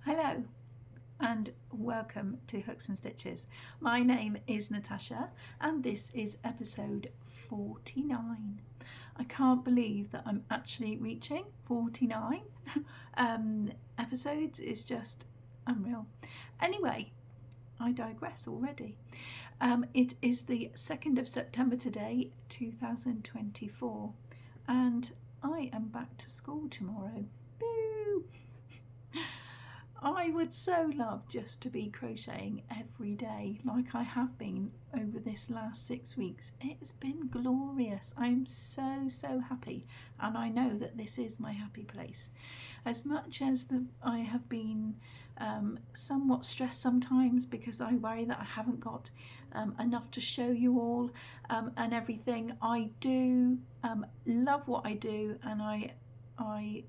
Hello and welcome to Hooks and Stitches. My name is Natasha and this is episode 49. I can't believe that I'm actually reaching 49 episodes. It's just unreal. Anyway, I digress already. It is the 2nd of September today, 2024, and I am back to school tomorrow. Boo! I would so love just to be crocheting every day like I have been over this last 6 weeks. It's been glorious. I'm so happy, and I know that this is my happy place. As much as I have been somewhat stressed sometimes because I worry that I haven't got enough to show you all and everything, I do love what I do, and I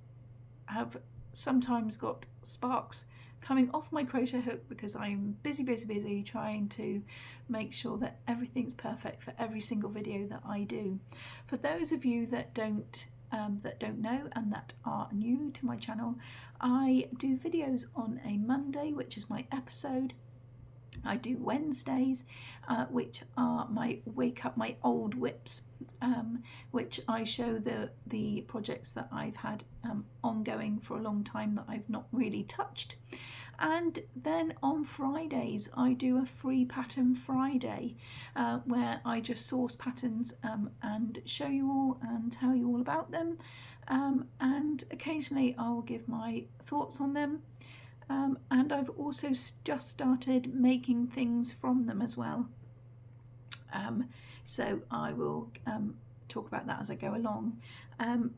have sometimes got sparks coming off my crochet hook because I'm busy trying to make sure that everything's perfect for every single video that I do. For those of you that don't know and that are new to my channel, I do videos on a Monday, which is my episode. I do Wednesdays, which are my Wake Up My Old Whips, which I show the projects that I've had ongoing for a long time that I've not really touched. And then on Fridays I do a free pattern Friday where I just source patterns and show you all and tell you all about them, and occasionally I will give my thoughts on them. And I've also just started making things from them as well. So I will talk about that as I go along.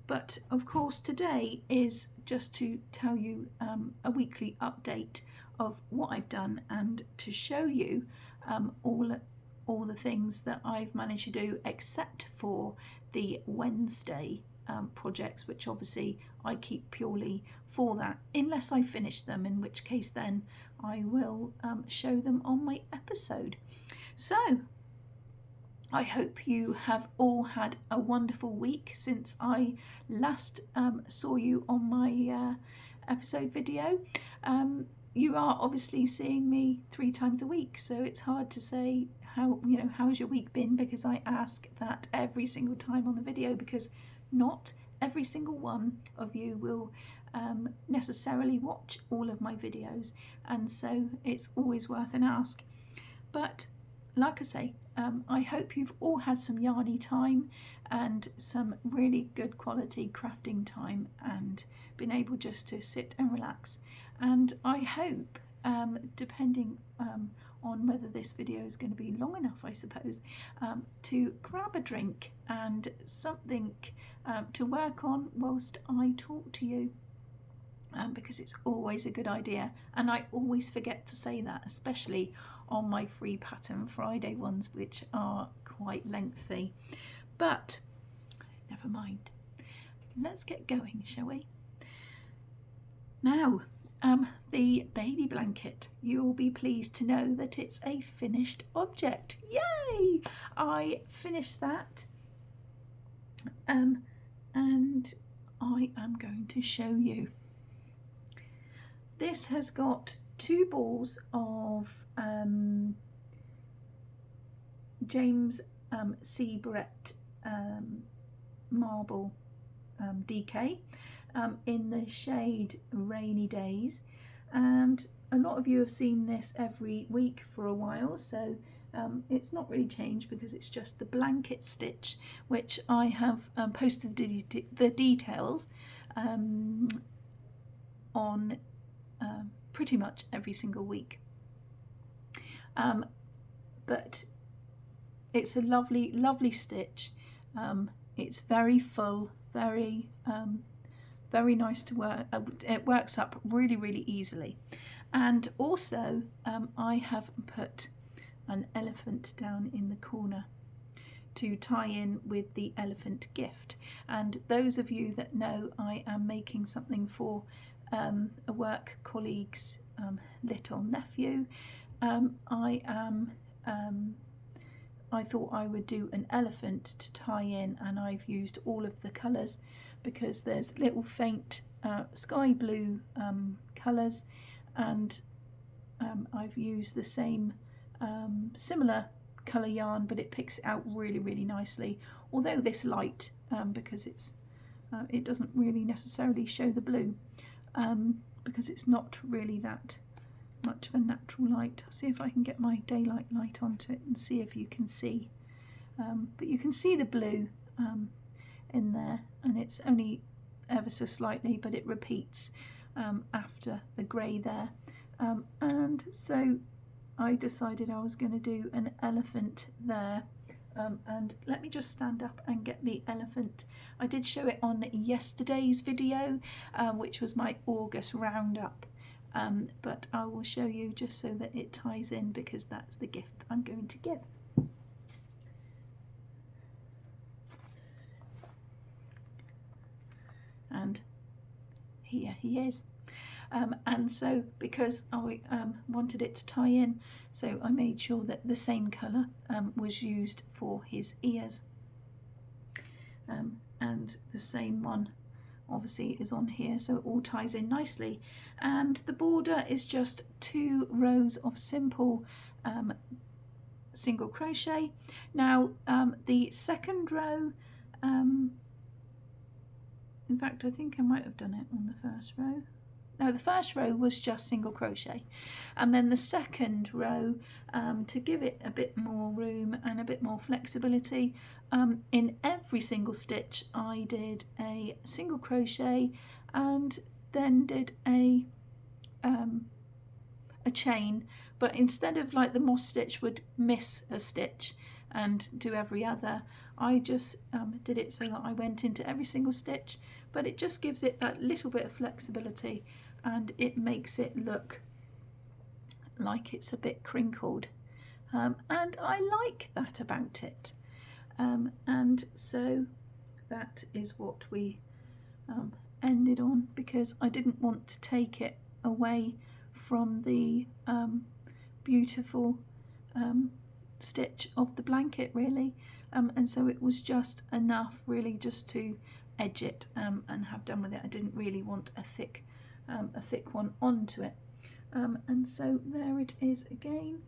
But of course today is just to tell you a weekly update of what I've done and to show you all the things that I've managed to do, except for the Wednesday projects, which obviously I keep purely for that, unless I finish them, in which case then I will show them on my episode. So I hope you have all had a wonderful week since I last saw you on my episode video. You are obviously seeing me 3 times a week, so it's hard to say how's your week been, because I ask that every single time on the video, because not every single one of you will necessarily watch all of my videos, and so it's always worth an ask. But like I say, I hope you've all had some yarny time and some really good quality crafting time and been able just to sit and relax. And I hope, depending on whether this video is going to be long enough, I suppose, to grab a drink and something to work on whilst I talk to you. Because it's always a good idea, and I always forget to say that, especially on my free pattern Friday ones, which are quite lengthy. But never mind, let's get going, shall we? Now, the baby blanket, you'll be pleased to know that it's a finished object. Yay! I finished that, and I am going to show you. This has got 2 balls of James C. Brett marble DK in the shade Rainy Days, and a lot of you have seen this every week for a while, so it's not really changed because it's just the blanket stitch, which I have posted the details on pretty much every single week. But it's a lovely stitch. It's very full, very nice to work. It works up really easily. And also I have put an elephant down in the corner to tie in with the elephant gift. And those of you that know, I am making something for a work colleague's little nephew. I thought I would do an elephant to tie in, and I've used all of the colours because there's little faint sky blue colours, and I've used the same similar colour yarn, but it picks it out really, really nicely. Although this light, because it doesn't really necessarily show the blue, because it's not really that much of a natural light. I'll see if I can get my daylight light onto it and see if you can see. But you can see the blue in there, and it's only ever so slightly, but it repeats after the grey there. And so I decided I was going to do an elephant there. And let me just stand up and get the elephant. I did show it on yesterday's video, which was my August roundup. But I will show you just so that it ties in, because that's the gift I'm going to give. And here he is. And so because I wanted it to tie in, so I made sure that the same colour was used for his ears, and the same one obviously is on here, so it all ties in nicely. And the border is just 2 rows of simple single crochet. Now the second row, in fact I think I might have done it on the first row. No, the first row was just single crochet, and then the second row, to give it a bit more room and a bit more flexibility, in every single stitch I did a single crochet and then did a chain. But instead of like the moss stitch would miss a stitch and do every other, I just did it so that I went into every single stitch, but it just gives it that little bit of flexibility, and it makes it look like it's a bit crinkled, and I like that about it. And so that is what we ended on, because I didn't want to take it away from the beautiful stitch of the blanket really, and so it was just enough really just to edge it and have done with it. I didn't really want a thick one onto it, and so there it is again.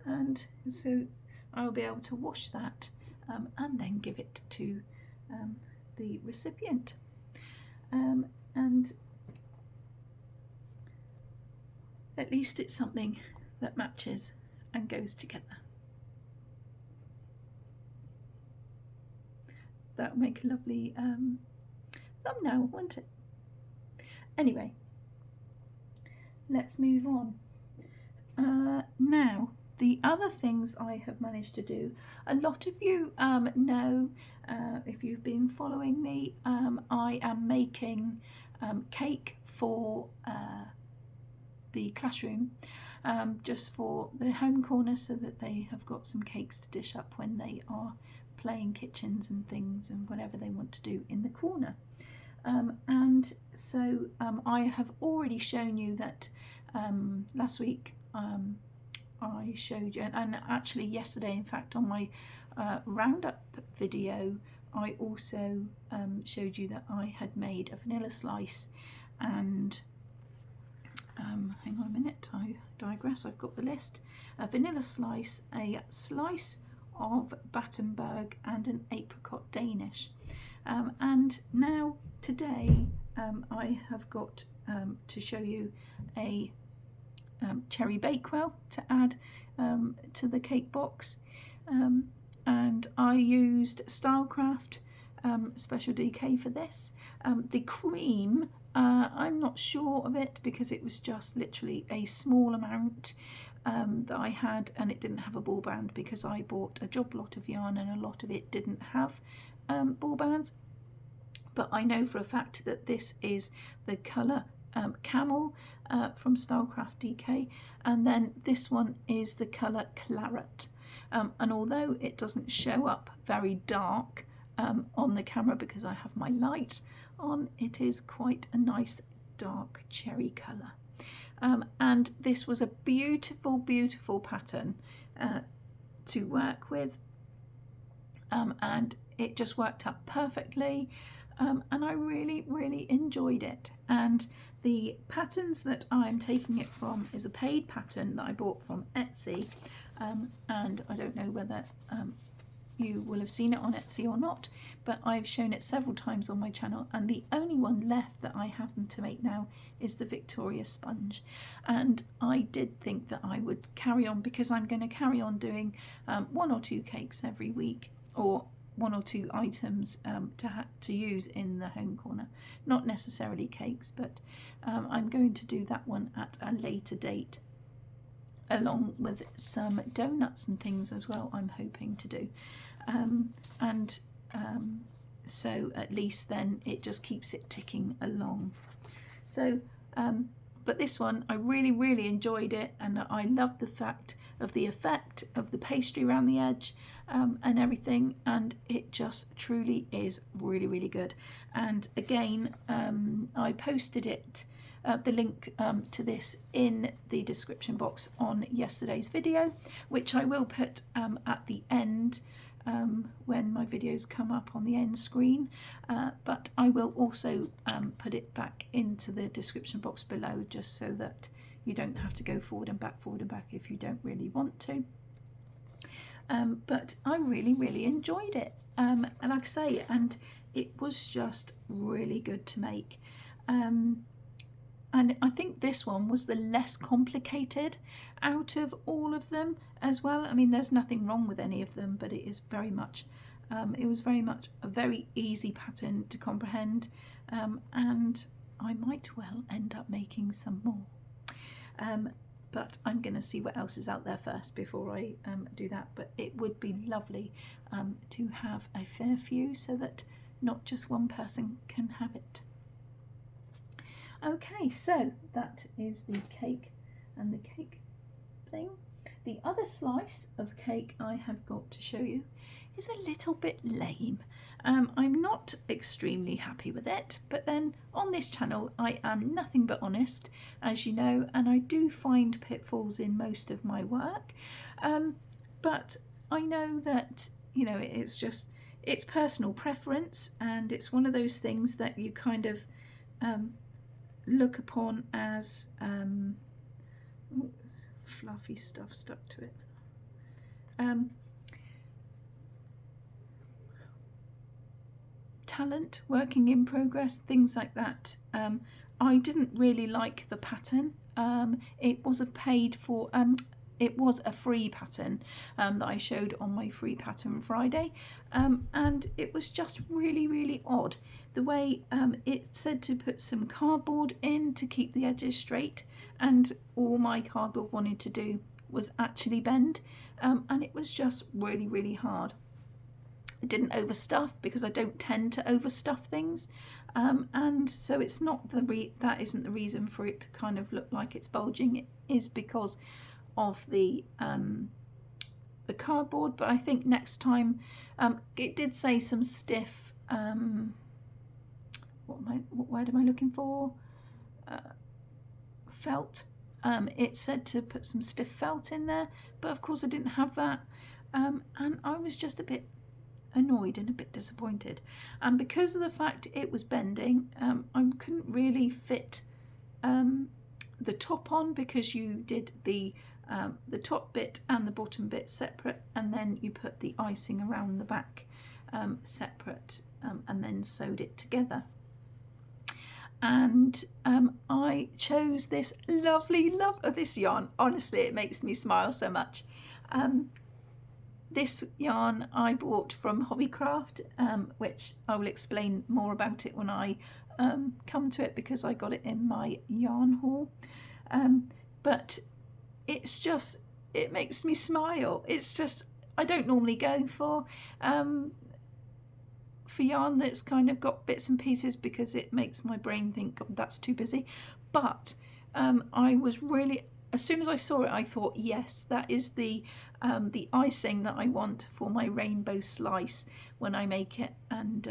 And so I'll be able to wash that and then give it to the recipient, and at least it's something that matches and goes together. That would make a lovely thumbnail, wouldn't it? Anyway, let's move on. Now, the other things I have managed to do, a lot of you know, if you've been following me, I am making cake for the classroom, just for the home corner, so that they have got some cakes to dish up when they are playing kitchens and things and whatever they want to do in the corner. And so I have already shown you that last week I showed you, and actually yesterday in fact on my roundup video I also showed you that I had made a vanilla slice, and hang on a minute, I digress, I've got the list. A vanilla slice, a slice of Battenberg, and an apricot Danish. And now today I have got to show you a cherry bakewell to add to the cake box, and I used Stylecraft Special DK for this. The cream, I'm not sure of it because it was just literally a small amount that I had, and it didn't have a ball band because I bought a job lot of yarn and a lot of it didn't have ball bands. But I know for a fact that this is the colour Camel from Stylecraft DK, and then this one is the colour Claret. And although it doesn't show up very dark on the camera because I have my light on, it is quite a nice dark cherry colour. And this was a beautiful, beautiful pattern to work with, and it just worked out perfectly. and I really enjoyed it. And the patterns that I'm taking it from is a paid pattern that I bought from Etsy, and I don't know whether you will have seen it on Etsy or not, but I've shown it several times on my channel, and the only one left that I happen to make now is the Victoria sponge. And I did think that I would carry on, because I'm going to carry on doing 1 or 2 cakes every week, or 1 or 2 items to use in the home corner. Not necessarily cakes, but I'm going to do that one at a later date, along with some donuts and things as well, I'm hoping to do. So at least then it just keeps it ticking along. So but this one I really enjoyed it, and I love the fact of the effect of the pastry around the edge and everything, and it just truly is really good. And again, I posted it, the link to this, in the description box on yesterday's video, which I will put at the end when my videos come up on the end screen, but I will also put it back into the description box below, just so that you don't have to go forward and back if you don't really want to. But I really enjoyed it, and like I say, and it was just really good to make. And I think this one was the less complicated out of all of them as well. I mean, there's nothing wrong with any of them, but it is very much, it was very much a very easy pattern to comprehend, and I might well end up making some more. But I'm going to see what else is out there first before I do that. But it would be lovely to have a fair few, so that not just one person can have it. Okay, so that is the cake and the cake thing. The other slice of cake I have got to show you is a little bit lame. I'm not extremely happy with it, but then on this channel I am nothing but honest, as you know, and I do find pitfalls in most of my work, but I know that, you know, it's personal preference, and it's one of those things that you kind of look upon as fluffy stuff stuck to it. Talent, working in progress, things like that. I didn't really like the pattern. It was a free pattern that I showed on my free pattern Friday, and it was just really odd. The way it said to put some cardboard in to keep the edges straight, and all my cardboard wanted to do was actually bend, and it was just really hard. It didn't overstuff, because I don't tend to overstuff things, and so it's not that isn't the reason for it to kind of look like it's bulging. It is because of the cardboard. But I think next time, it did say some stiff, what word am I looking for? Felt. It said to put some stiff felt in there, but of course I didn't have that, and I was just a bit annoyed and a bit disappointed. And because of the fact it was bending, I couldn't really fit the top on, because you did the top bit and the bottom bit separate, and then you put the icing around the back separate, and then sewed it together. And I chose this lovely this yarn. Honestly, it makes me smile so much. This yarn I bought from Hobbycraft, which I will explain more about it when I come to it, because I got it in my yarn haul. But it's just, it makes me smile. It's just, I don't normally go for yarn that's kind of got bits and pieces, because it makes my brain think, oh, that's too busy. But I was really, as soon as I saw it, I thought, yes, that is the icing that I want for my rainbow slice when I make it, and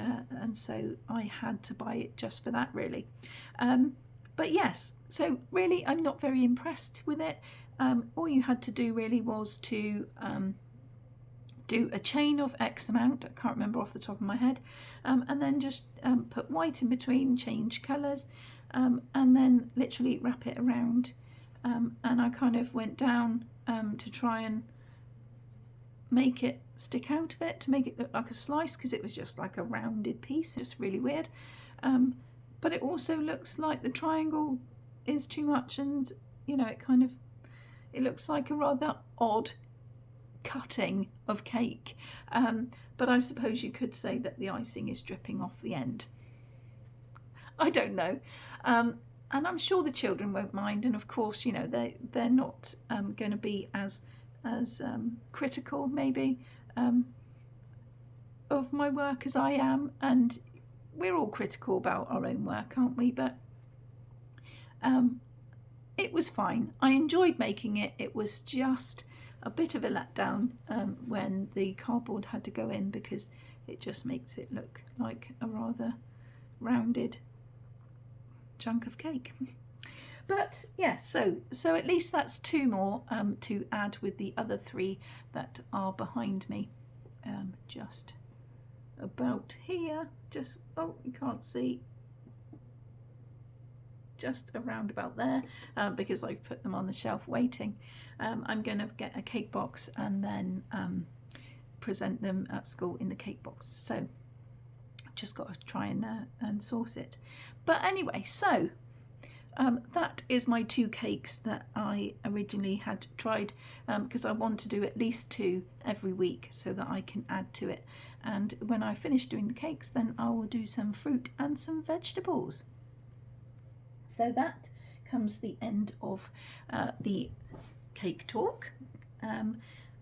so I had to buy it just for that, really. But yes, so really I'm not very impressed with it. All you had to do really was to do a chain of X amount, I can't remember off the top of my head, and then just put white in between, change colours, and then literally wrap it around, and I kind of went down to try and make it stick out a bit, to make it look like a slice, because it was just like a rounded piece, just really weird. But it also looks like the triangle is too much, and you know, it looks like a rather odd cutting of cake, but I suppose you could say that the icing is dripping off the end. I don't know, and I'm sure the children won't mind, and of course, you know, they're not going to be as critical maybe of my work as I am, and we're all critical about our own work, aren't we? But it was fine. I enjoyed making it. It was just a bit of a letdown when the cardboard had to go in, because it just makes it look like a rather rounded chunk of cake. But yeah, so at least that's 2 more to add with the other 3 that are behind me, just about here, just, oh, you can't see, just around about there, because I've put them on the shelf waiting. I'm going to get a cake box and then present them at school in the cake box, so I've just got to try and source it. But anyway, so that is my 2 cakes that I originally had tried, because I want to do at least 2 every week so that I can add to it, and when I finish doing the cakes, then I will do some fruit and some vegetables. So that comes the end of the cake talk,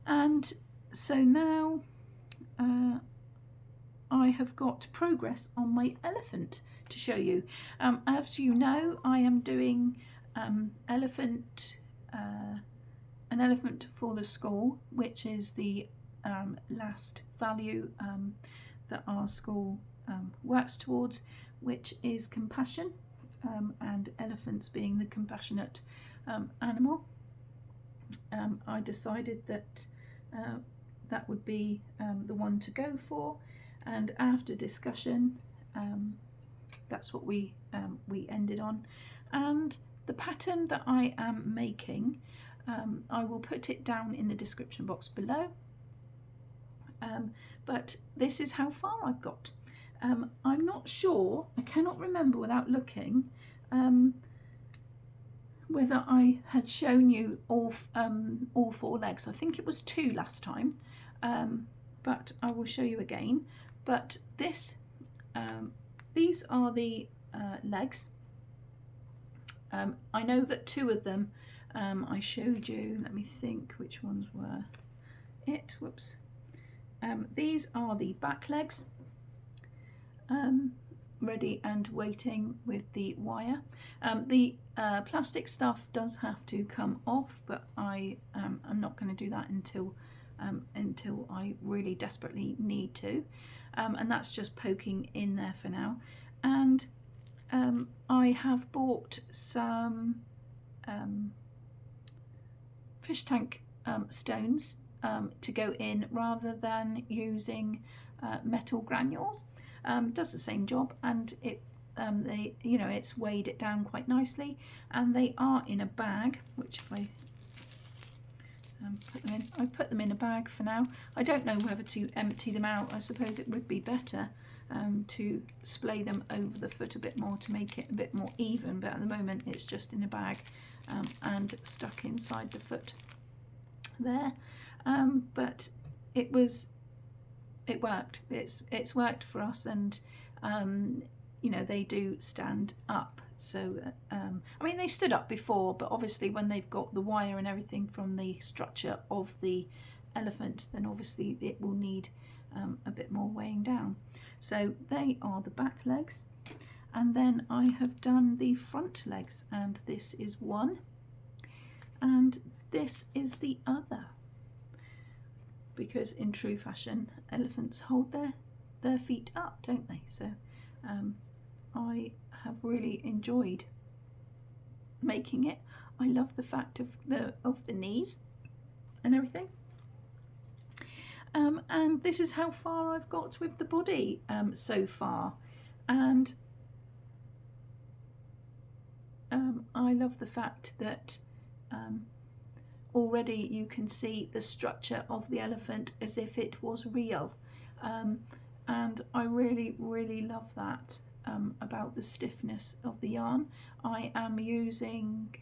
and so now I have got progress on my elephant to show you. As you know, I am doing an elephant for the school, which is the last value that our school works towards, which is compassion, and elephants being the compassionate animal. I decided that that would be the one to go for, and after discussion, that's what we ended on. And the pattern that I am making, I will put it down in the description box below, but this is how far I've got. I'm not sure, I cannot remember without looking, whether I had shown you all 4 legs. I think it was 2 last time, but I will show you again. But this, these are the legs. I know that 2 of them I showed you. Let me think which ones were it. Whoops. These are the back legs, ready and waiting with the wire. The plastic stuff does have to come off, but I'm not going to do that until I really desperately need to, and that's just poking in there for now. And I have bought some fish tank stones to go in, rather than using metal granules. Does the same job, and they, you know, it's weighed it down quite nicely, and they are in a bag, which if I put them in, I put them in a bag for now. I don't know whether to empty them out. I suppose it would be better to splay them over the foot a bit more to make it a bit more even, but at the moment it's just in a bag and stuck inside the foot there. But it worked. It's worked for us, and you know, they do stand up. So I mean, they stood up before, but obviously when they've got the wire and everything from the structure of the elephant, then obviously it will need a bit more weighing down. So they are the back legs, and then I have done the front legs, and this is one and this is the other, because in true fashion elephants hold their feet up, don't they? So I have really enjoyed making it. I love the fact of the knees and everything. And this is how far I've got with the body so far. And I love the fact that already you can see the structure of the elephant as if it was real. And I really, really love that about the stiffness of the yarn. I am using,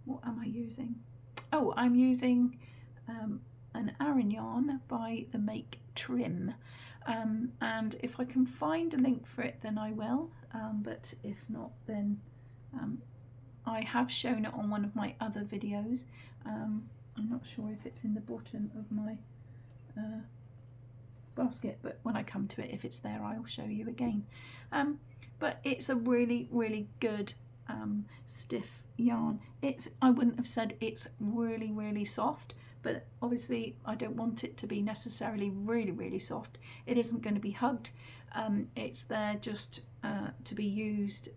what am I using? Oh, I'm using an Aran yarn by the Make Trim. And if I can find a link for it, then I will. But if not, then I have shown it on one of my other videos. I'm not sure if it's in the bottom of my basket, but when I come to it, if it's there, I'll show you again. But it's a really, really good stiff yarn. I wouldn't have said it's really, really soft, but obviously I don't want it to be necessarily really, really soft. It isn't going to be hugged. It's there just to be used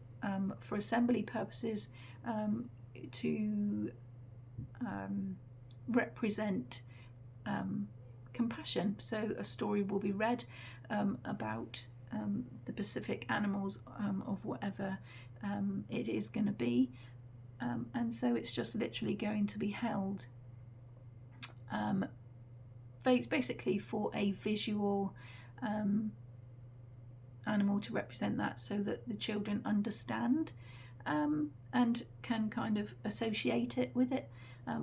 for assembly purposes, to represent compassion. So a story will be read about the Pacific animals of whatever it is going to be, and so it's just literally going to be held basically for a visual animal to represent that, so that the children understand and can kind of associate it with it,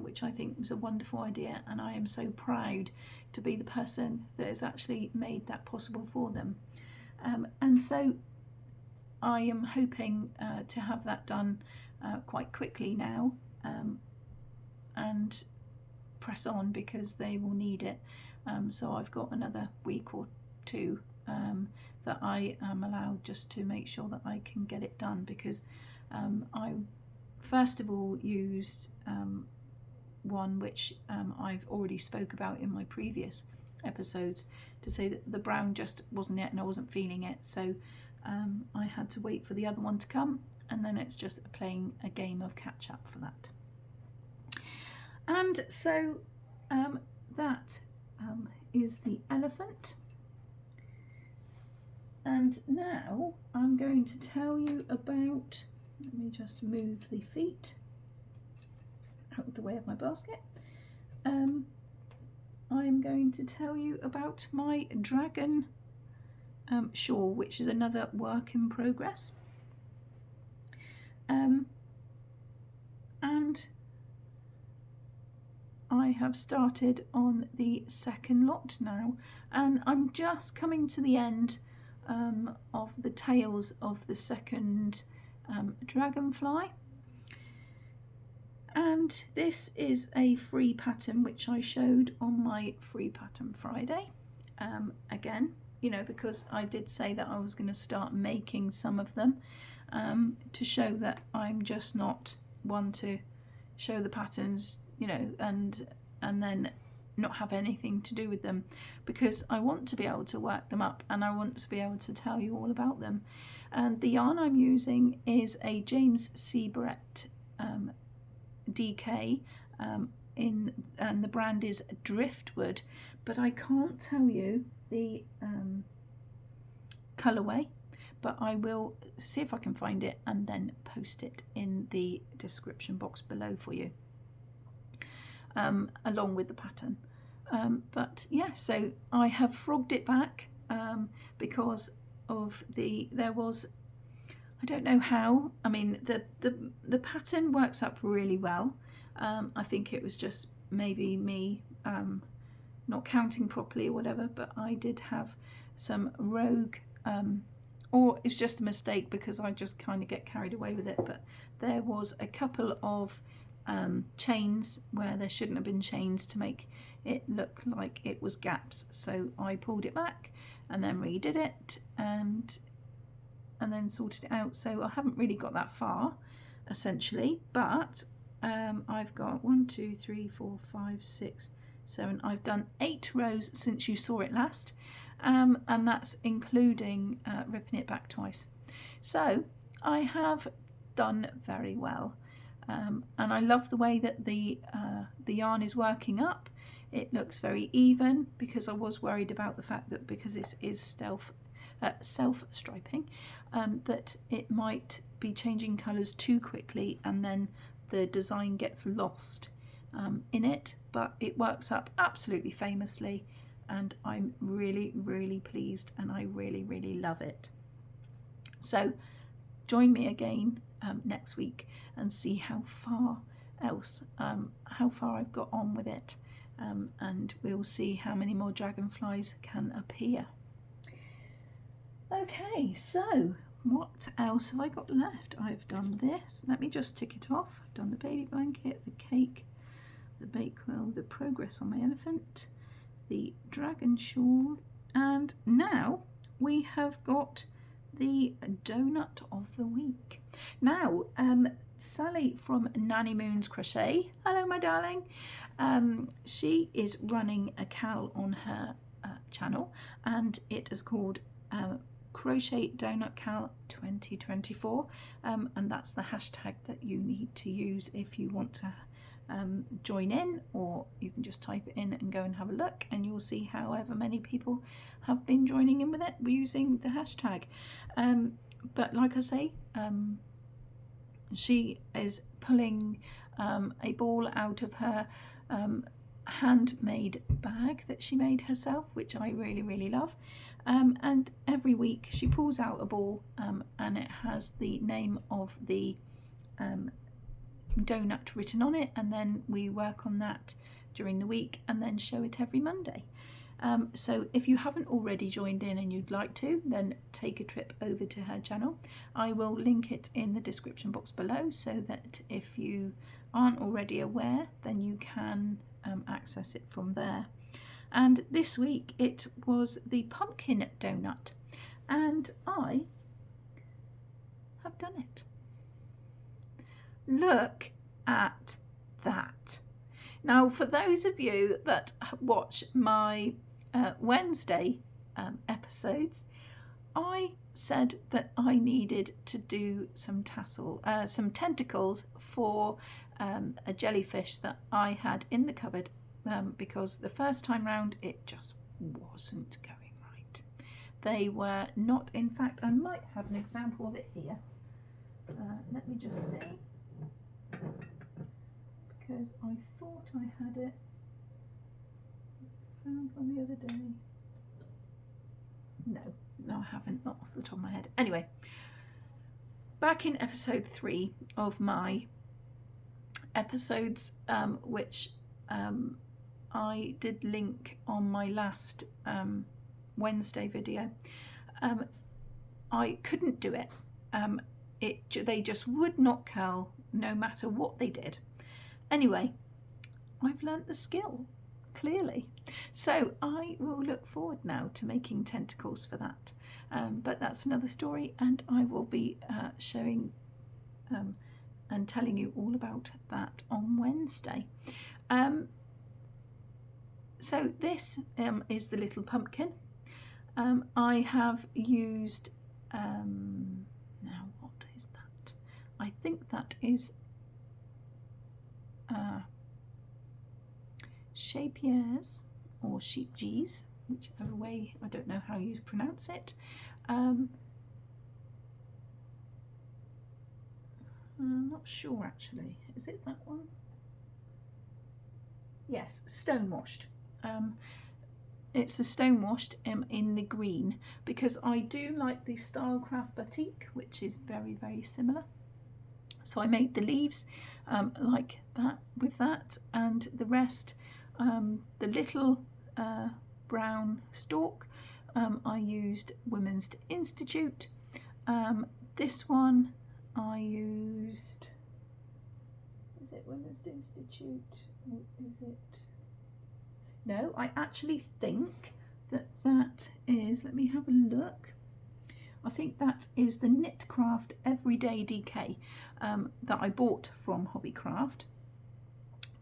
which I think was a wonderful idea, and I am so proud to be the person that has actually made that possible for them. And so I am hoping to have that done quite quickly now, and press on, because they will need it. So I've got another week or two that I am allowed, just to make sure that I can get it done, because I first of all used one which I've already spoke about in my previous episodes, to say that the brown just wasn't it and I wasn't feeling it, so I had to wait for the other one to come, and then it's just playing a game of catch up for that. And so that is the elephant. And now I'm going to tell you about, let me just move the feet out of the way of my basket. I'm going to tell you about my dragon shawl, which is another work in progress. And I have started on the second lot now, and I'm just coming to the end of the tails of the second Dragonfly. And this is a free pattern which I showed on my Free Pattern Friday. Again, you know, because I did say that I was going to start making some of them to show that I'm just not one to show the patterns, you know, and then not have anything to do with them, because I want to be able to work them up and I want to be able to tell you all about them. And the yarn I'm using is a James C. Brett DK, and the brand is Driftwood, but I can't tell you the colourway, but I will see if I can find it and then post it in the description box below for you, along with the pattern. But yeah, so I have frogged it back because of there was, I don't know how, I mean the pattern works up really well. I think it was just maybe me not counting properly or whatever, but I did have some rogue, or it's just a mistake because I just kind of get carried away with it, but there was a couple of chains where there shouldn't have been chains to make it look like it was gaps, so I pulled it back and then redid it and then sorted it out. So I haven't really got that far essentially, but I've got 1, 2, 3, 4, 5, 6, 7, I've done 8 rows since you saw it last, and that's including ripping it back twice. So I have done very well, and I love the way that the yarn is working up. It looks very even, because I was worried about the fact that because it is self-striping, that it might be changing colours too quickly and then the design gets lost in it, but it works up absolutely famously, and I'm really pleased, and I really love it. So join me again next week and see how far I've got on with it, and we'll see how many more dragonflies can appear. Okay, so what else have I got left? I've done this. Let me just tick it off. I've done the baby blanket, the cake, the bake quill, the progress on my elephant, the dragon shawl, and now we have got the donut of the week. Now, Sally from Nanny Moon's Crochet, hello my darling, she is running a cal on her channel, and it is called Crochet Donut Cal 2024, and that's the hashtag that you need to use if you want to join in, or you can just type it in and go and have a look, and you'll see however many people have been joining in with it using the hashtag. But like I say, she is pulling a ball out of her handmade bag that she made herself, which I really love, and every week she pulls out a ball, and it has the name of the donut written on it, and then we work on that during the week and then show it every Monday. So if you haven't already joined in and you'd like to, then take a trip over to her channel. I will link it in the description box below, so that if you aren't already aware, then you can access it from there. And this week it was the pumpkin donut, and I have done it. Look at that. Now, for those of you that watch my Wednesday episodes, I said that I needed to do some tentacles for a jellyfish that I had in the cupboard, because the first time round it just wasn't going right. They were not. In fact, I might have an example of it here. Let me just see, because I thought I had it. Found one the other day. No, I haven't, not off the top of my head. Anyway, back in episode 3 of my episodes, which I did link on my last Wednesday video, I couldn't do it. They just would not curl no matter what they did. Anyway, I've learnt the skill, clearly. So I will look forward now to making tentacles for that. But that's another story, and I will be showing and telling you all about that on Wednesday. So this is the little pumpkin. I have used, now what is that? I think that is Shapier's or Sheepgees, whichever way, I don't know how you pronounce it. I'm not sure actually. Is it that one? Yes, Stonewashed. It's the Stonewashed in the green, because I do like the Stylecraft Batik, which is very similar. So I made the leaves like that with that, and the rest, the little brown stalk, I used Women's Institute. This one I used, is it Women's Institute, or is it, no, I actually think that is, let me have a look, I think that is the Knitcraft Everyday DK that I bought from Hobbycraft.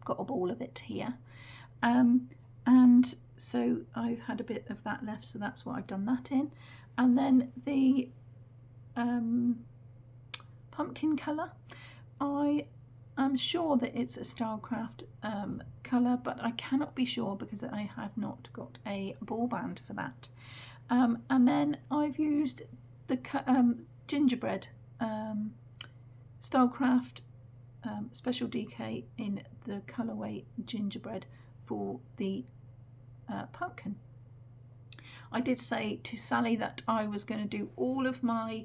Got a ball of it here, and so I've had a bit of that left, so that's what I've done that in. And then the pumpkin colour, I am sure that it's a Stylecraft colour, but I cannot be sure because I have not got a ball band for that. And then I've used the gingerbread Stylecraft Special DK in the colourway gingerbread for the pumpkin. I did say to Sally that I was going to do all of my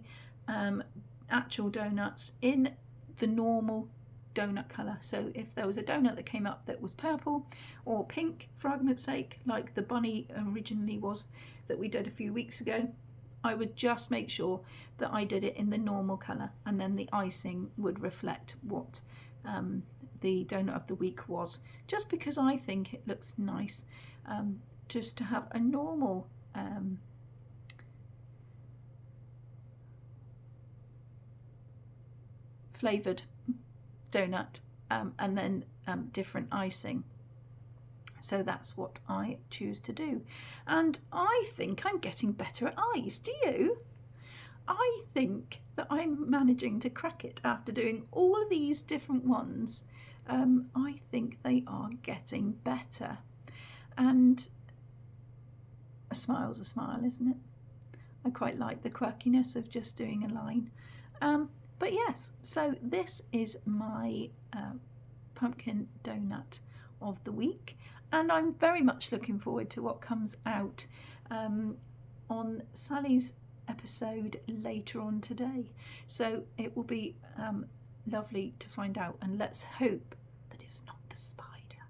actual donuts in the normal donut colour. So if there was a donut that came up that was purple or pink, for argument's sake, like the bunny originally was that we did a few weeks ago, I would just make sure that I did it in the normal colour, and then the icing would reflect what the donut of the week was, just because I think it looks nice just to have a normal flavoured donut and then different icing. So that's what I choose to do, and I think I'm getting better at eyes. Do you? I think that I'm managing to crack it after doing all of these different ones. I think they are getting better, and a smile's a smile, isn't it? I quite like the quirkiness of just doing a line. But yes, so this is my pumpkin donut of the week, and I'm very much looking forward to what comes out on Sally's episode later on today. So it will be lovely to find out, and let's hope that it's not the spider.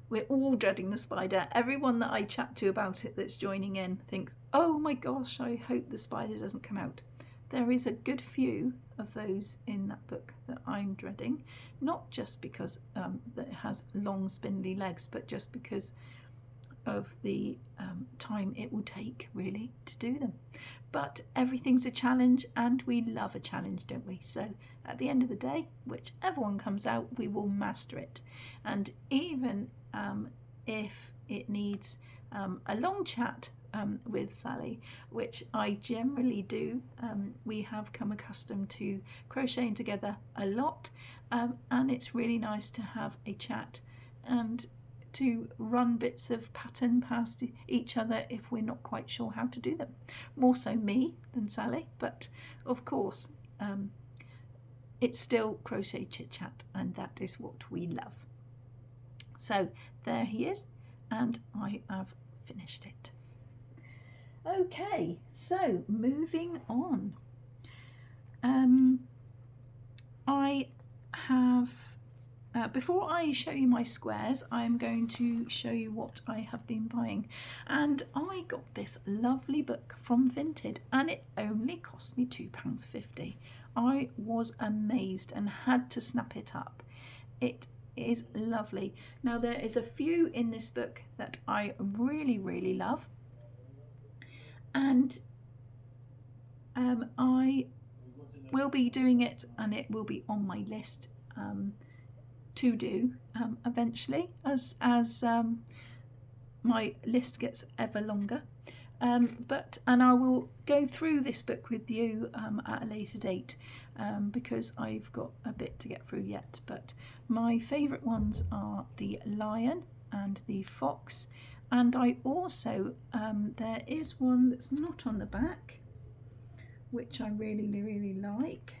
We're all dreading the spider. Everyone that I chat to about it that's joining in thinks, oh my gosh, I hope the spider doesn't come out. There is a good few of those in that book that I'm dreading, not just because that it has long spindly legs, but just because of the time it will take really to do them. But everything's a challenge, and we love a challenge, don't we? So at the end of the day, whichever one comes out, we will master it. And even if it needs a long chat with Sally, which I generally do, we have come accustomed to crocheting together a lot, and it's really nice to have a chat and to run bits of pattern past each other if we're not quite sure how to do them. More so me than Sally, but of course it's still crochet chit chat, and that is what we love. So there he is, and I have finished it. Okay, so moving on. I have before I show you my squares, I'm going to show you what I have been buying, and I got this lovely book from Vinted, and it only cost me £2.50. I was amazed and had to snap it up. It is lovely. Now there is a few in this book that I really love, and I will be doing it, and it will be on my list to do eventually as my list gets ever longer, and I will go through this book with you at a later date because I've got a bit to get through yet. But my favourite ones are the lion and the fox, and I also there is one that's not on the back which I really like.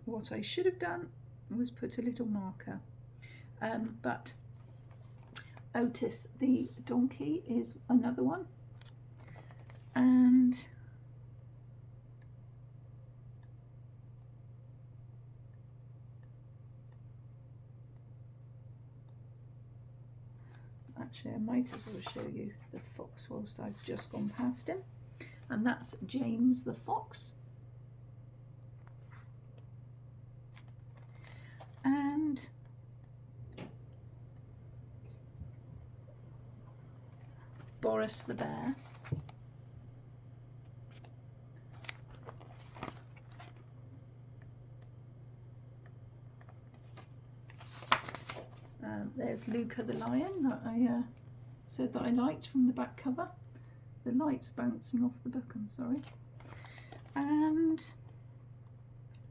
What I should have done was put a little marker, but Otis the donkey is another one, and actually I might as well show you the fox whilst I've just gone past him, and that's James the fox. And Boris the bear. There's Luca the lion that I said that I liked from the back cover. the light's bouncing off the book, I'm sorry. And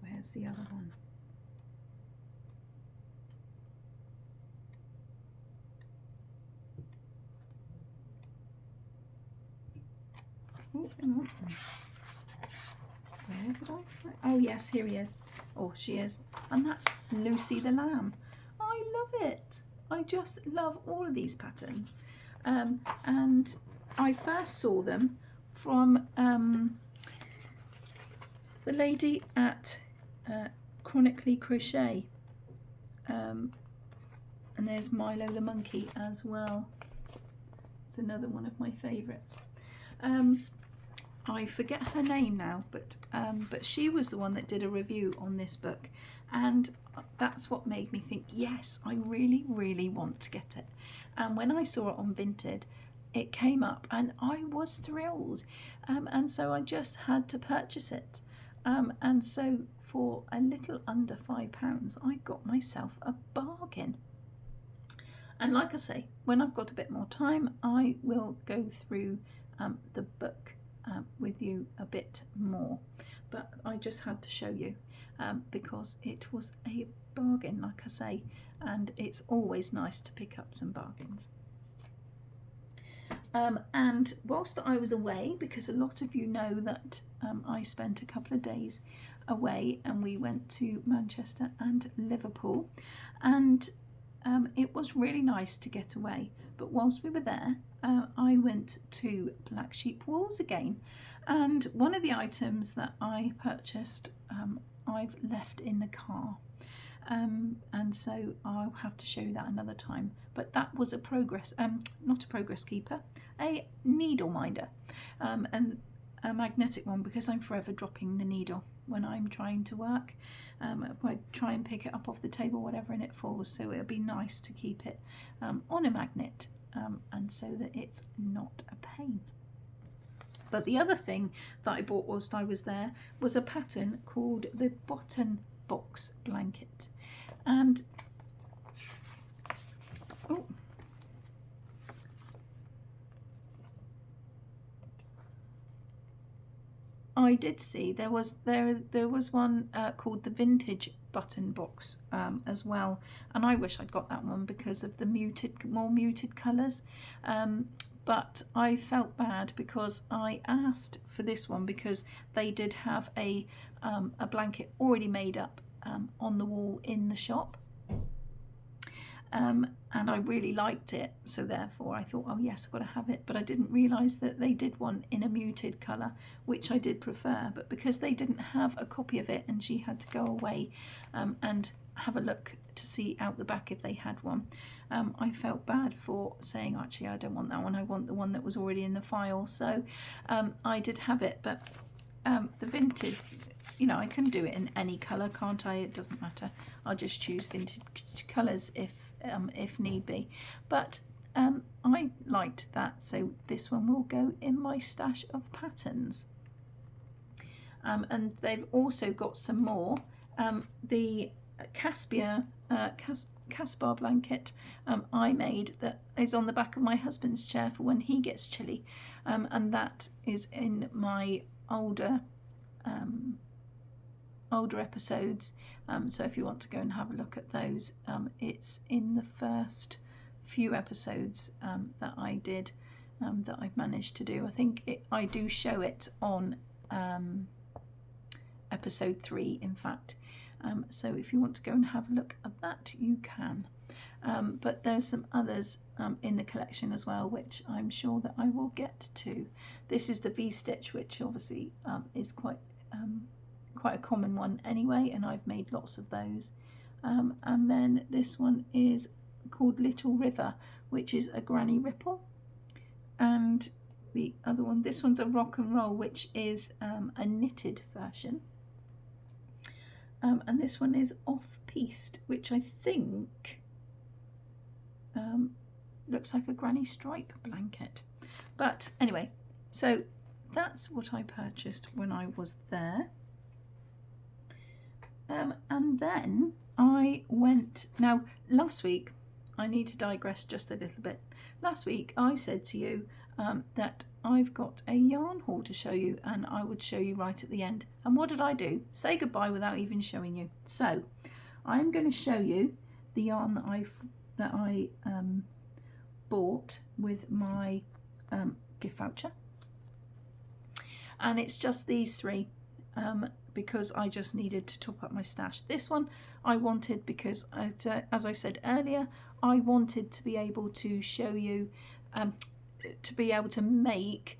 where's the other one? Oh, hang on. Where did I? Oh yes, here he is. Oh, she is. And that's Lucy the Lamb. I love it. I just love all of these patterns. And I first saw them from the lady at Chronically Crochet. And there's Milo the monkey as well. It's another one of my favourites. I forget her name now, but she was the one that did a review on this book, and that's what made me think, yes, I really, really want to get it. And when I saw it on Vinted, it came up and I was thrilled, and so I just had to purchase it. And so for a little under £5, I got myself a bargain. And like I say, when I've got a bit more time, I will go through the book with you a bit more, but I just had to show you because it was a bargain, like I say, and it's always nice to pick up some bargains. And whilst I was away, because a lot of you know that I spent a couple of days away, and we went to Manchester and Liverpool, and it was really nice to get away. But whilst we were there, I went to Black Sheep Wools again, and one of the items that I purchased I've left in the car, and so I'll have to show you that another time. But that was a not a progress keeper, a needle minder, and a magnetic one, because I'm forever dropping the needle when I'm trying to work. I try and pick it up off the table, whatever, and it falls, so it'll be nice to keep it on a magnet, and so that it's not a pain. But the other thing that I bought whilst I was there was a pattern called the Button Box Blanket. And oh, I did see there was one called the Vintage Button Box as well, and I wish I'd got that one because of the more muted colours. But I felt bad because I asked for this one because they did have a blanket already made up on the wall in the shop, and I really liked it, so therefore I thought, oh yes, I've got to have it. But I didn't realise that they did one in a muted colour, which I did prefer, but because they didn't have a copy of it and she had to go away and have a look to see out the back if they had one, I felt bad for saying, actually, I don't want that one, I want the one that was already in the file. So I did have it, but the vintage, you know, I can do it in any colour, can't I? It doesn't matter. I'll just choose vintage colours if need be. But I liked that, so this one will go in my stash of patterns. And they've also got some more. The Caspar blanket I made, that is on the back of my husband's chair for when he gets chilly, and that is in my older episodes, so if you want to go and have a look at those, it's in the first few episodes that I did, that I've managed to do. I think I do show it on episode 3, in fact. So if you want to go and have a look at that, you can. But there's some others in the collection as well, which I'm sure that I will get to. This is the V-stitch, which obviously is quite a common one anyway, and I've made lots of those. And then this one is called Little River, which is a granny ripple. And the other one, this one's a rock and roll, which is a knitted version. And this one is off-pieced, which I think looks like a granny stripe blanket. But anyway, so that's what I purchased when I was there. And then I went, now last week I need to digress just a little bit. Last week I said to you that I've got a yarn haul to show you, and I would show you right at the end. And what did I do? Say goodbye without even showing you. So I'm going to show you the yarn that I bought with my gift voucher, and it's just these three because I just needed to top up my stash. This one I wanted because, as I said earlier, I wanted to be able to show you, to be able to make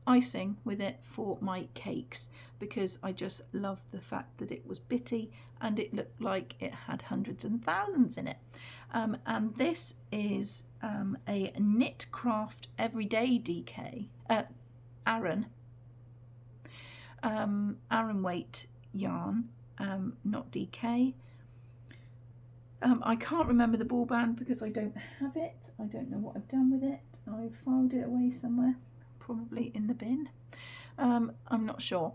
icing with it for my cakes, because I just loved the fact that it was bitty and it looked like it had hundreds and thousands in it. And this is a Knit Craft Everyday DK, Aran weight yarn, not DK. I can't remember the ball band because I don't have it. I don't know what I've done with it. I've filed it away somewhere, probably in the bin. I'm not sure.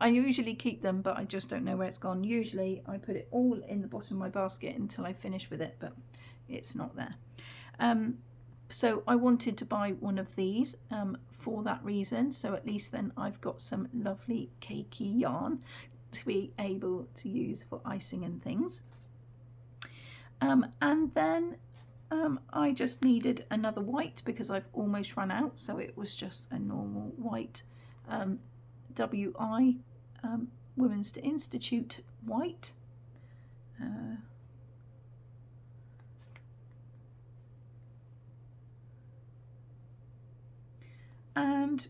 I usually keep them, but I just don't know where it's gone. Usually I put it all in the bottom of my basket until I finish with it, but it's not there. So I wanted to buy one of these for that reason. So at least then I've got some lovely cakey yarn to be able to use for icing and things. And then I just needed another white because I've almost run out. So it was just a normal white WI Women's Institute white. And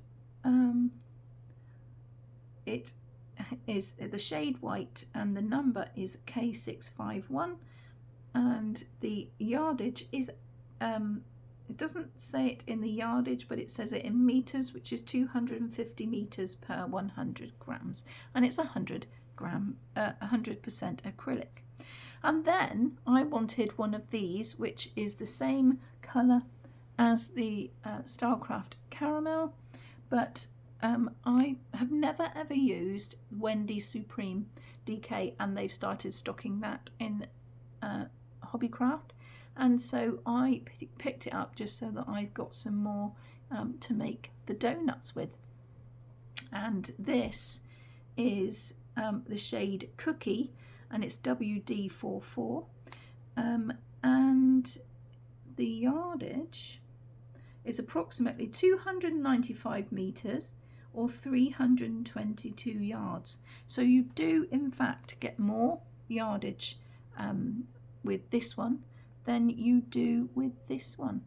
it is the shade white, and the number is K651, and the yardage is it doesn't say it in the yardage, but it says it in meters, which is 250 meters per 100 grams, and it's 100% acrylic. And then I wanted one of these, which is the same color as the Starcraft Caramel, but I have never ever used Wendy Supreme DK, and they've started stocking that in Hobbycraft, and so I picked it up just so that I've got some more to make the donuts with. And this is the shade Cookie, and it's WD44, and the yardage is approximately 295 meters or 322 yards. So you do in fact get more yardage with this one than you do with this one.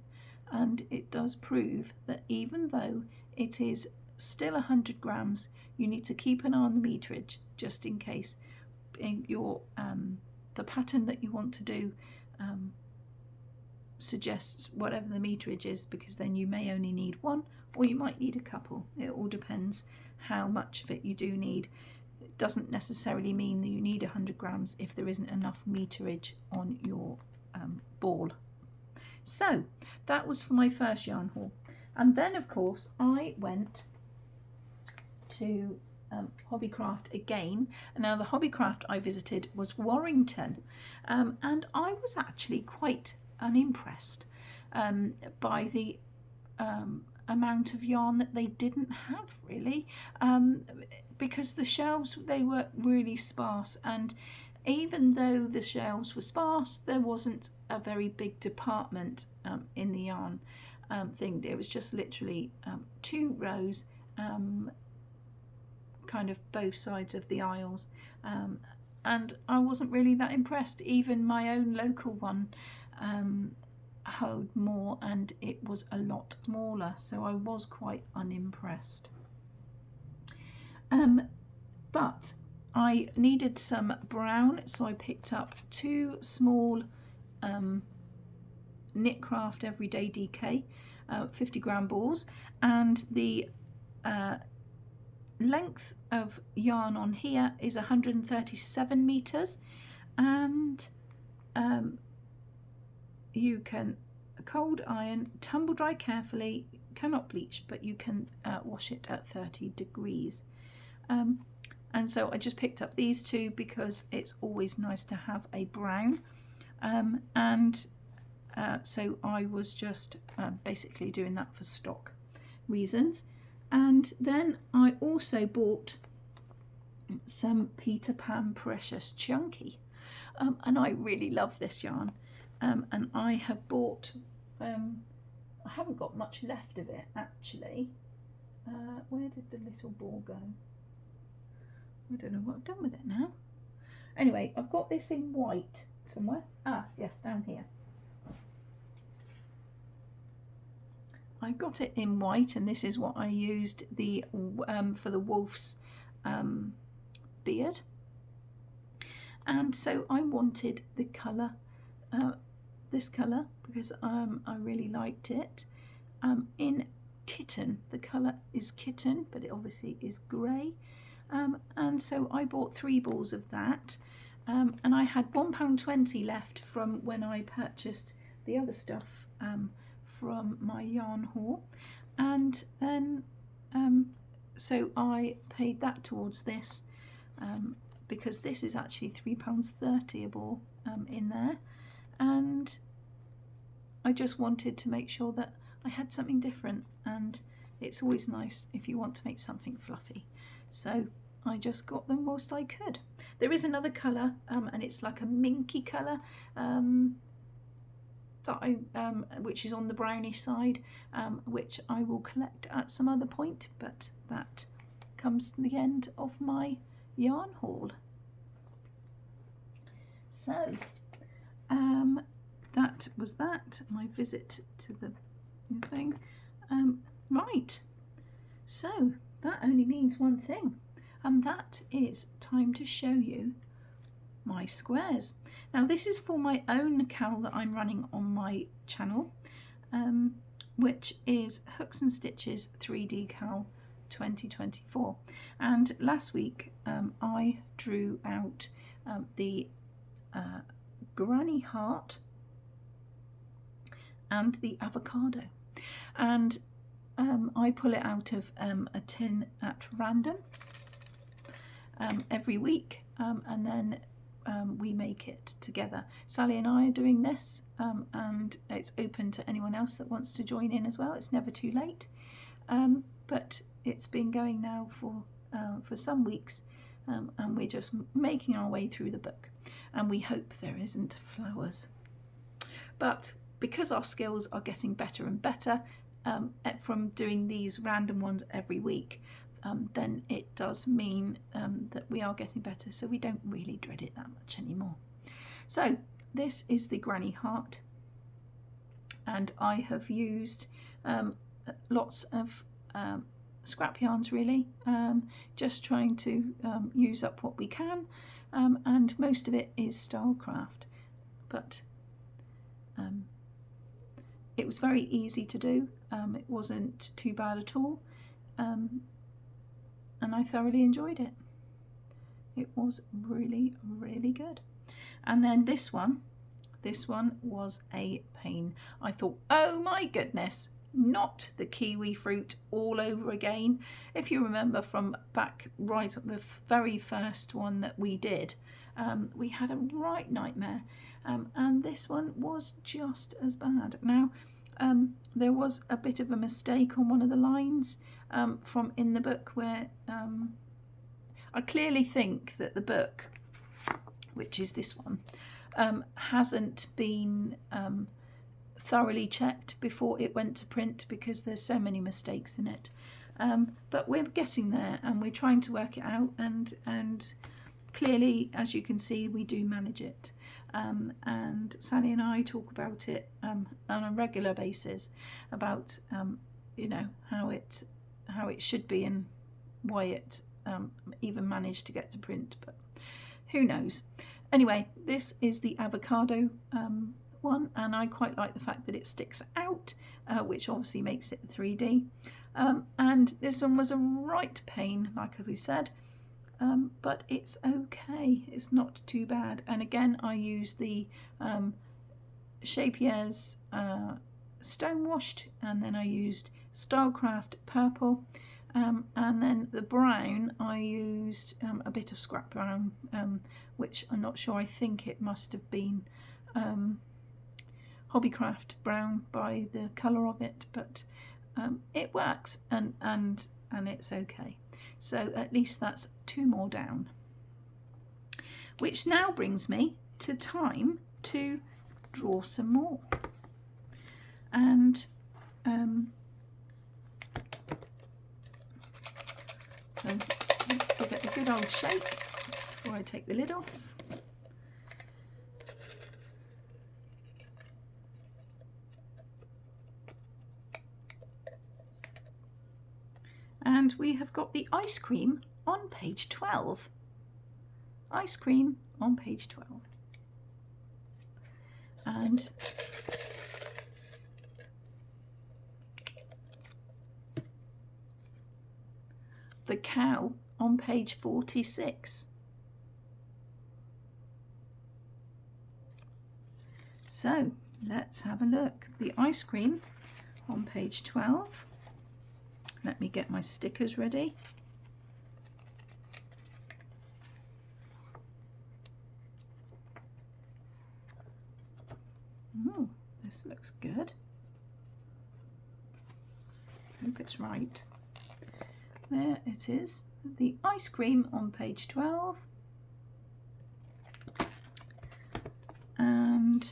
And it does prove that even though it is still 100 grams, you need to keep an eye on the meterage just in case in your the pattern that you want to do suggests whatever the meterage is, because then you may only need one or you might need a couple. It all depends how much of it you do need. It doesn't necessarily mean that you need 100 grams if there isn't enough meterage on your ball. So that was for my first yarn haul, and then of course I went to Hobbycraft again. Now the Hobbycraft I visited was Warrington, and I was actually quite unimpressed by the amount of yarn that they didn't have really, because the shelves, they were really sparse, and even though the shelves were sparse, there wasn't a very big department in the yarn thing. It was just literally 2 rows, kind of both sides of the aisles, and I wasn't really that impressed. Even my own local one held more, and it was a lot smaller, so I was quite unimpressed. But I needed some brown, so I picked up 2 small Knitcraft Everyday DK 50 gram balls, and the length of yarn on here is 137 meters, and you can cold iron, tumble dry carefully, cannot bleach, but you can wash it at 30 degrees. And so I just picked up these 2 because it's always nice to have a brown. So I was just basically doing that for stock reasons. And then I also bought some Peter Pan Precious Chunky, and I really love this yarn, and I have bought, I haven't got much left of it actually. Where did the little ball go? I don't know what I've done with it now. Anyway, I've got this in white somewhere. Ah, yes, down here. I got it in white, and this is what I used the for the wolf's beard. And so I wanted the colour, this colour, because I really liked it. In kitten, the colour is kitten, but it obviously is grey. And so I bought 3 balls of that, and I had £1.20 left from when I purchased the other stuff from my yarn haul, and then so I paid that towards this, because this is actually £3.30 a ball in there, and I just wanted to make sure that I had something different, and it's always nice if you want to make something fluffy. So I just got them whilst I could. There is another colour, and it's like a minky colour, that which is on the brownish side, which I will collect at some other point, but that comes to the end of my yarn haul. So that was that, my visit to the thing. Right, so that only means one thing, and that is time to show you my squares. Now this is for my own cowl that I'm running on my channel, which is Hooks and Stitches 3D Cowl 2024, and last week I drew out the granny heart and the avocado, and I pull it out of a tin at random every week, and then we make it together. Sally and I are doing this, and it's open to anyone else that wants to join in as well. It's never too late, but it's been going now for some weeks, and we're just making our way through the book, and we hope there isn't flowers. But because our skills are getting better and better from doing these random ones every week, then it does mean that we are getting better, so we don't really dread it that much anymore. So this is the granny heart, and I have used lots of scrap yarns really, just trying to use up what we can, and most of it is Stylecraft, but it was very easy to do. It wasn't too bad at all, and I thoroughly enjoyed it. It was really, really good. And then this one was a pain. I thought, oh my goodness, not the kiwi fruit all over again. If you remember from back right at the very first one that we did, we had a right nightmare, and this one was just as bad. Now there was a bit of a mistake on one of the lines from in the book, where I clearly think that the book, which is this one, hasn't been thoroughly checked before it went to print, because there's so many mistakes in it, but we're getting there and we're trying to work it out, and clearly, as you can see, we do manage it, and Sally and I talk about it on a regular basis, about you know, how it should be and why it even managed to get to print, but who knows. Anyway, this is the avocado one, and I quite like the fact that it sticks out, which obviously makes it 3D, and this one was a right pain, like we said, but it's okay, it's not too bad. And again, I use the Shapier's stone washed, and then I used Stylecraft purple, and then the brown I used a bit of scrap brown, which I'm not sure, I think it must have been Hobbycraft brown by the colour of it, but it works and it's okay. So at least that's 2 more down, which now brings me to time to draw some more. And so let's give it a good old shake before I take the lid off. And we have got the ice cream on page 12. Ice cream on page 12. And the cow on page 46. So let's have a look. The ice cream on page 12. Let me get my stickers ready. Oh, this looks good. Hope it's right. There it is. The ice cream on page 12. And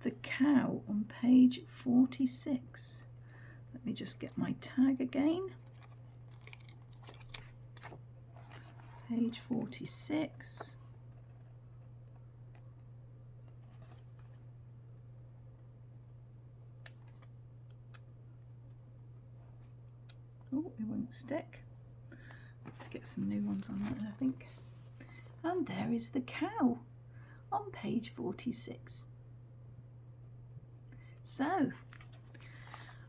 the cow on page 46. Let me just get my tag again. Page 46. Oh, it won't stick. Let's get some new ones on that, I think. And there is the cow on page 46. So,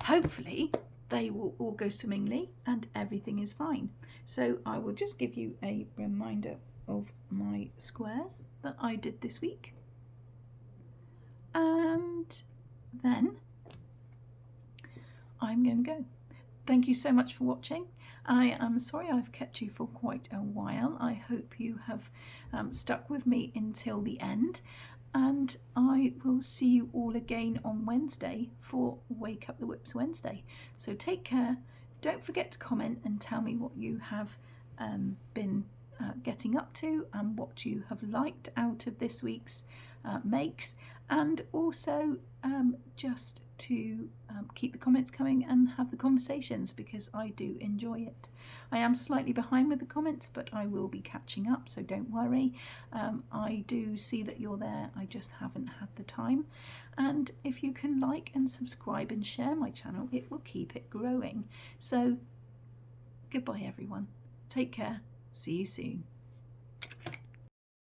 hopefully they will all go swimmingly and everything is fine. So I will just give you a reminder of my squares that I did this week. And then I'm going to go. Thank you so much for watching. I am sorry I've kept you for quite a while. I hope you have stuck with me until the end, and I will see you all again on Wednesday for Wake Up the Whips Wednesday. So take care. Don't forget to comment and tell me what you have been getting up to and what you have liked out of this week's makes, and also just to keep the comments coming and have the conversations, because I do enjoy it. I am slightly behind with the comments, but I will be catching up, so don't worry. I do see that you're there, I just haven't had the time. And if you can like and subscribe and share my channel, it will keep it growing. So goodbye everyone, take care, see you soon.